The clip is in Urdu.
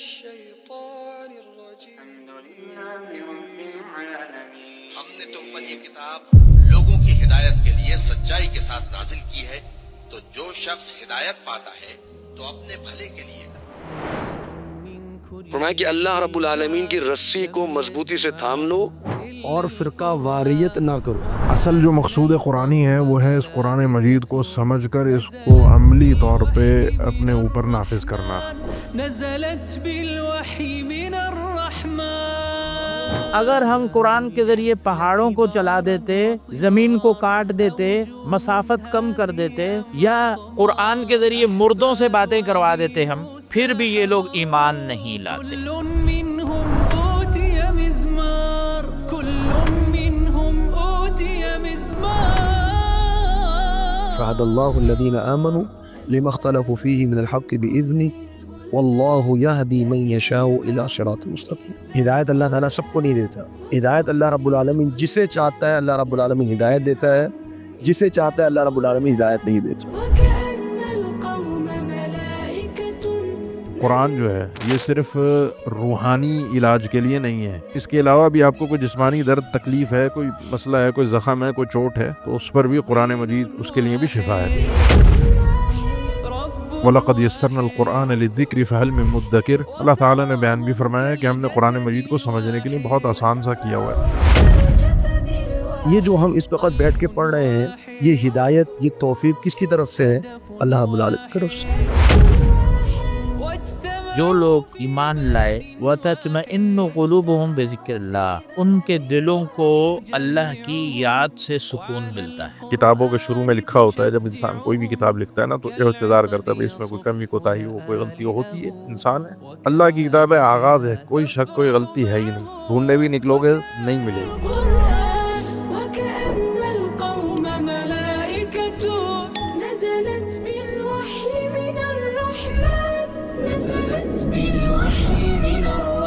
الشيطان الرجيم ہم نے تم پر یہ کتاب لوگوں کی ہدایت کے لیے سچائی کے ساتھ نازل کی ہے، تو جو شخص ہدایت پاتا ہے تو اپنے بھلے کے لیے فرمایا کہ اللہ رب العالمین کی رسی کو مضبوطی سے تھام لو اور فرقہ واریت نہ کرو۔ اصل جو مقصود قرآنی ہے وہ ہے اس قرآن مجید کو سمجھ کر اس کو عملی طور پہ اپنے اوپر نافذ کرنا۔ نزلت بالوحی من الرحمن۔ اگر ہم قرآن کے ذریعے پہاڑوں کو چلا دیتے، زمین کو کاٹ دیتے، مسافت کم کر دیتے، یا قرآن کے ذریعے مردوں سے باتیں کروا دیتے ہم، پھر بھی یہ لوگ ایمان نہیں لاتے۔ كل منهم أوتي مزمار، كل منهم أوتي مزمار۔ فهدى الله الذين آمنوا لما اختلفوا فيه من الحق بإذنه واللہ یہدی من یشاء الی صراط مستقیم۔ ہدایت اللہ تعالیٰ سب کو نہیں دیتا، ہدایت اللہ رب العالمین جسے چاہتا ہے اللہ رب العالمین ہدایت دیتا ہے، جسے چاہتا ہے اللہ رب العالمین ہدایت نہیں دیتا۔ قرآن جو ہے یہ صرف روحانی علاج کے لیے نہیں ہے، اس کے علاوہ بھی آپ کو کوئی جسمانی درد تکلیف ہے، کوئی مسئلہ ہے، کوئی زخم ہے، کوئی چوٹ ہے، تو اس پر بھی قرآن مجید اس کے لیے بھی شفا ہے۔ وَلَقَدْ يَسَّرْنَا الْقُرْآنَ لِلذِّكْرِ فَهَلْ مِن مُدَّكِرٍ۔ اللہ تعالیٰ نے بیان بھی فرمایا ہے کہ ہم نے قرآن مجید کو سمجھنے کے لیے بہت آسان سا کیا ہوا ہے۔ یہ جو ہم اس وقت بیٹھ کے پڑھ رہے ہیں، یہ ہدایت، یہ توفیق کس کی طرف سے ہے؟ اللہ رب العالمین کی طرف سے۔ جو لوگ ایمان لائے وَتَطْمَئِنُّ قُلُوبُهُمْ بِذِكْرِ اللَّهِ، ان کے دلوں کو اللہ کی یاد سے سکون ملتا ہے۔ کتابوں کے شروع میں لکھا ہوتا ہے، جب انسان کوئی بھی کتاب لکھتا ہے نا تو اعتذار کرتا ہے، اس میں کوئی کمی کوتاہی ہو، کوئی غلطی ہوتی ہے، انسان ہے۔ اللہ کی کتاب ہے، آغاز ہے، کوئی شک کوئی غلطی ہے ہی نہیں، ڈھونڈنے بھی نکلو گے نہیں ملے گی۔ وكأن القوم ملائكة نزلت بالوحي من الرحمن، نزلت بالوحي من الرحمن۔